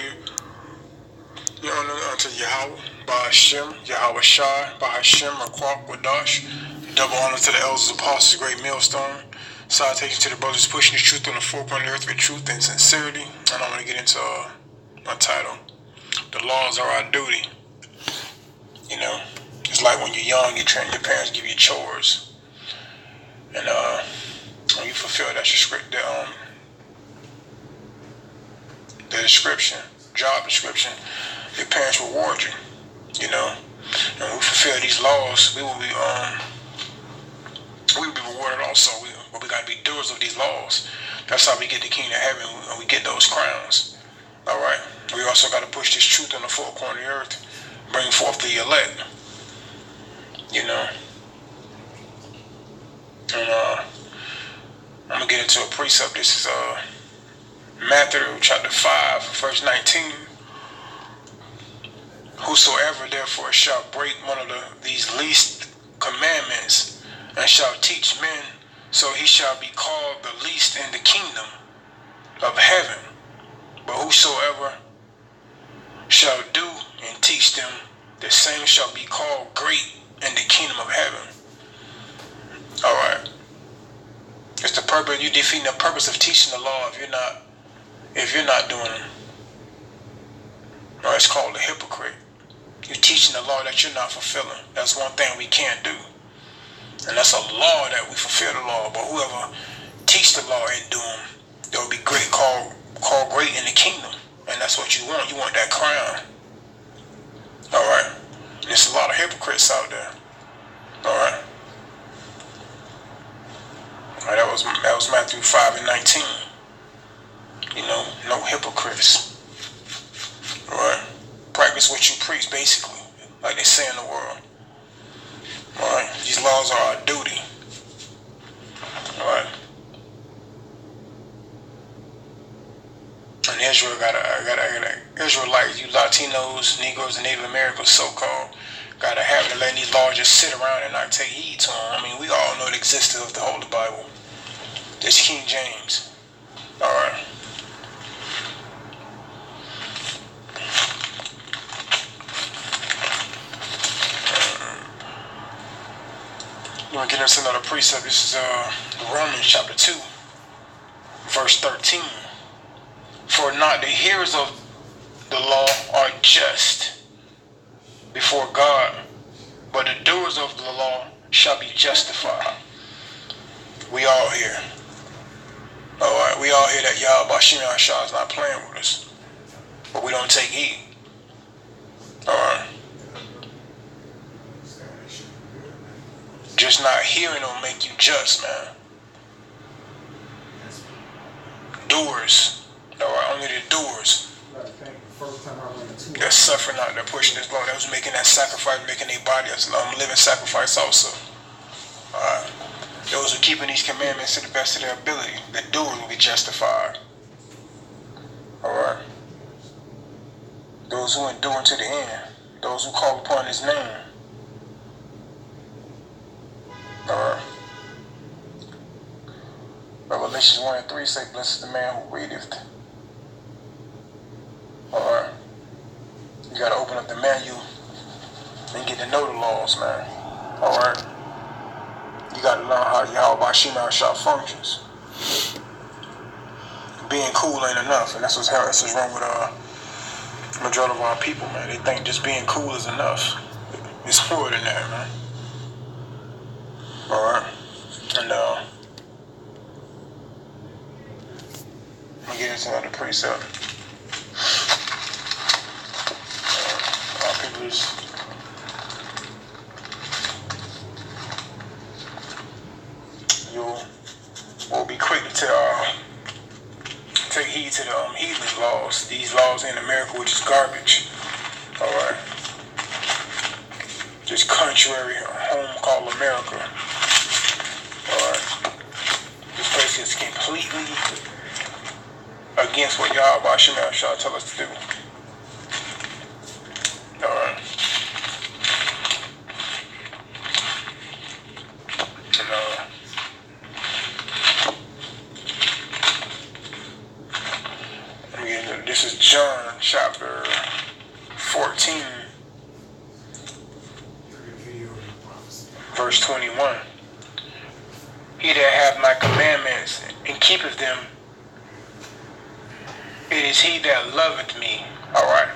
You honor unto Yahweh, Bahashem, Yahweh Shai, Bahashem, Raquak, Wadash. Double honor to the elders, apostles, great millstone. Salutation to the brothers pushing the truth on the forefront of the earth with truth and sincerity. And I'm going to get into my title. The laws are our duty. You know, it's like when you're young, your parents give you chores. And when you fulfill that the description, job description, your parents reward you. You know, and when we fulfill these laws, we will be rewarded also. But we got to be doers of these laws. That's how we get the kingdom of heaven, and we get those crowns. All right. We also got to push this truth on the four corners of the earth, bring forth the elect. You know, and I'm gonna get into a precept. This is Matthew chapter 5, verse 19. Whosoever therefore shall break one of these least commandments and shall teach men, so he shall be called the least in the kingdom of heaven. But whosoever shall do and teach them, the same shall be called great in the kingdom of heaven. All right. It's the purpose. You defeating the purpose of teaching the law if you're not doing it. Or it's called a hypocrite. You're teaching the law that you're not fulfilling. That's one thing we can't do. And that's a law that we fulfill the law. But whoever teach the law and do them, they'll be great, called great in the kingdom. And that's what you want. You want that crown. All right. There's a lot of hypocrites out there. All right. All right, that was Matthew 5 and 19. You know, no hypocrites. All right. Practice what you preach, basically, like they say in the world. All right. These laws are our duty. All right. And Israel Israelites, you Latinos, Negroes, and Native Americans, so-called, gotta have to let these laws just sit around and not take heed to them. I mean, we all know the existence of the Holy Bible. This King James. All right. We're going to get into another precept. This is Romans chapter 2, verse 13. For not the hearers of the law are just before God, but the doers of the law shall be justified. We all here. All right, we all hear that Yahweh Shimei Shah is not playing with us, but we don't take heed. All right. Just not hearing don't make you just, man. Doers. All right, only the doers. That's suffering out there pushing this law. That was making that sacrifice, making their body a living sacrifice also. All right. Those who are keeping these commandments to the best of their ability, the doer will be justified. All right. Those who endure to the end, those who call upon his name. All right. Revelations 1 and 3 say, blessed is the man who readeth. All right. You got to open up the manual and get to know the laws, man. All right. You got to learn how Yahweh Shimei Shah functions. Being cool ain't enough, and that's what's wrong with the majority of our people, man. They think just being cool is enough. It's more than that, man. All right. And I'm gonna get into another precept. Our people is will be quick to take heed to the heathen laws. These laws in America, which is garbage. All right. This contrary home called America. All right. This place is completely against what Yahweh Shemel Shah tell us to do. All right. And this is John John chapter 14, verse 21. He that hath my commandments and keepeth them, it is he that loveth me. Alright.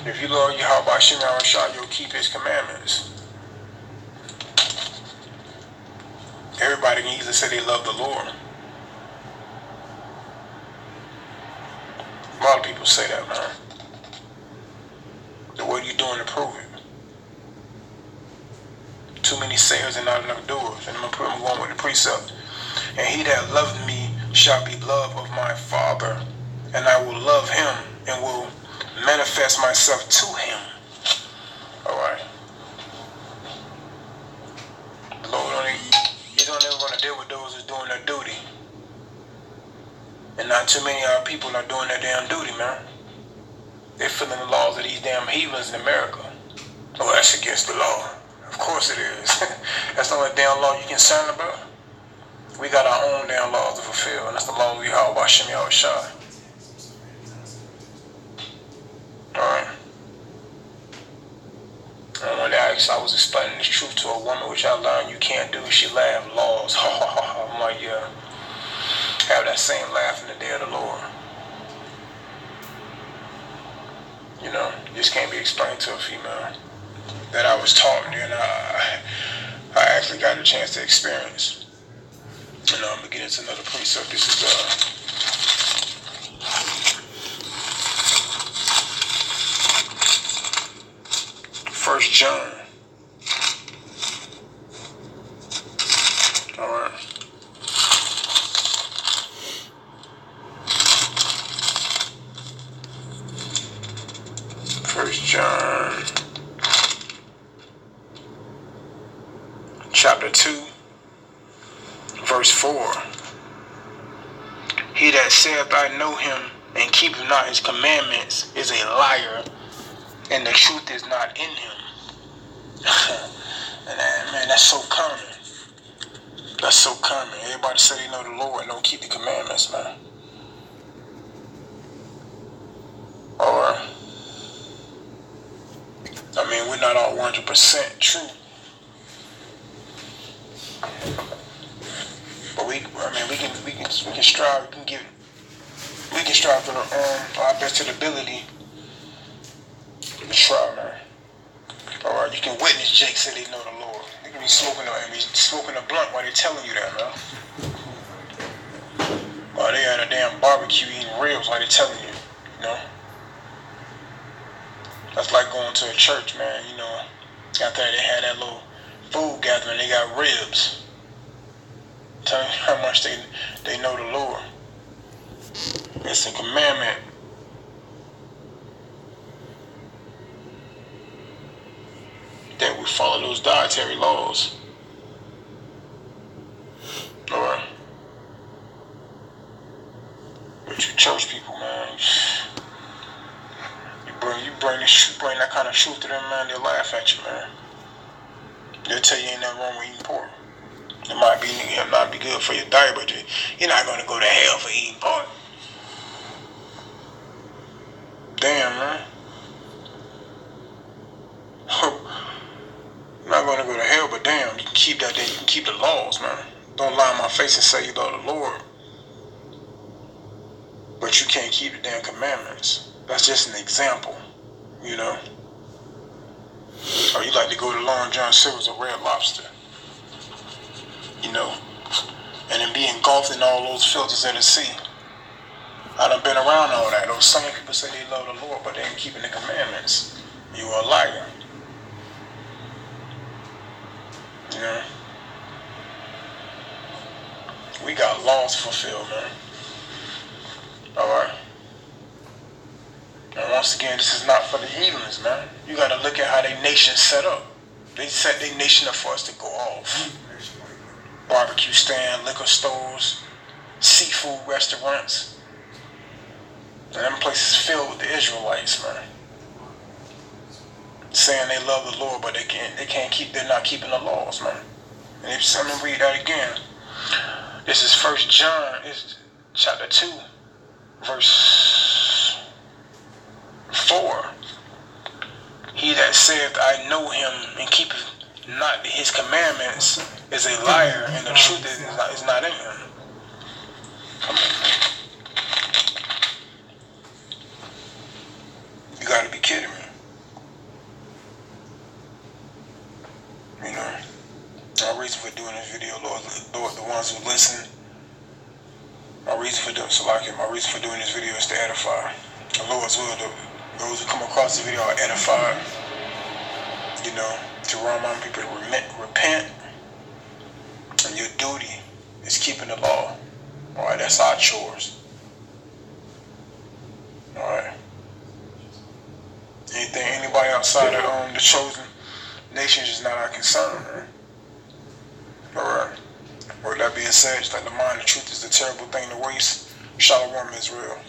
If you love Yahweh Shem Yahushua, you'll keep his commandments. Everybody can easily say they love the Lord. A lot of people say that, man. So what are you doing to prove it? Too many sayers and not enough doers. And I'm going with the precept. And he that loveth me shall be loved of my Father, and I will love him and will manifest myself to him. Alright. The Lord he's only going to deal with those who's doing their duty. And not too many of our people are doing their damn duty, man. They're filling the laws of these damn heathens in America. Oh, that's against the law. Of course it is. That's the only damn law you're concerned about. We got our own damn laws to fulfill, and that's the law we have by Shem Yahushua. Alright. And one day I was explaining this truth to a woman, which I learned you can't do. She laughed, laws. I'm like, yeah. Have that same laugh in the day of the Lord. You know, this can't be explained to a female. That I was taught and I actually got a chance to experience. You know, I'm gonna get into another precept. This is 1 John. Alright. 1 John chapter 2, verse 4. He that saith I know him and keepeth not his commandments is a liar, and the truth is not in him. And man, that's so common. That's so common. Everybody say they know the Lord and don't keep the commandments, man. Or, I mean, we're not all 100% true. But we can strive. We can strive to our best ability to try, man. Or you can witness Jake say they know the Lord. They can be smoking a blunt while they're telling you that, man. Or they at a damn barbecue eating ribs while they're telling you, you know. That's like going to a church, man. You know, after they had that little food gathering, they got ribs. Tell you how much they know the Lord. It's a commandment. That we follow those dietary laws. Alright. But you church people, man, you bring that kind of truth to them, man, they'll laugh at you, man. They'll tell you ain't nothing wrong with eating pork. It might be good for your diet, but you're not going to go to hell for eating pork. Damn, man. You're not going to go to hell, but damn, you can keep that day. You can keep the laws, man. Don't lie in my face and say you love the Lord, but you can't keep the damn commandments. That's just an example, you know. Or you like to go to Long John Silver's or Red Lobster, you know, and then be engulfed in all those filters of the sea. I done been around all that. Those same people say they love the Lord, but they ain't keeping the commandments. You are a liar. You know? We got laws to fulfill, man. Alright? And once again, this is not for the heathens, man. You gotta look at how their nation set up. They set their nation up for us to go off. Barbecue stand, liquor stores, seafood restaurants. And them places filled with the Israelites, man. Saying they love the Lord, but they're not keeping the laws, man. And if someone read that again, this is 1 John, it's chapter 2, verse 4. He that saith, I know him, and keepeth not his commandments, is a liar, and the truth is not in him. Come on. You gotta be kidding me. You know, our reason for doing this video, Lord, the ones who listen, my reason for doing this video is to edify. The Lord's will, those who come across the video are edified. You know, to remind people to repent, and your duty is keeping the law. Alright, that's our chores. Alright. Anybody outside of the chosen nations is not our concern, man. Alright. With that being said, just like the mind, the truth is the terrible thing to waste. Shalom, Israel.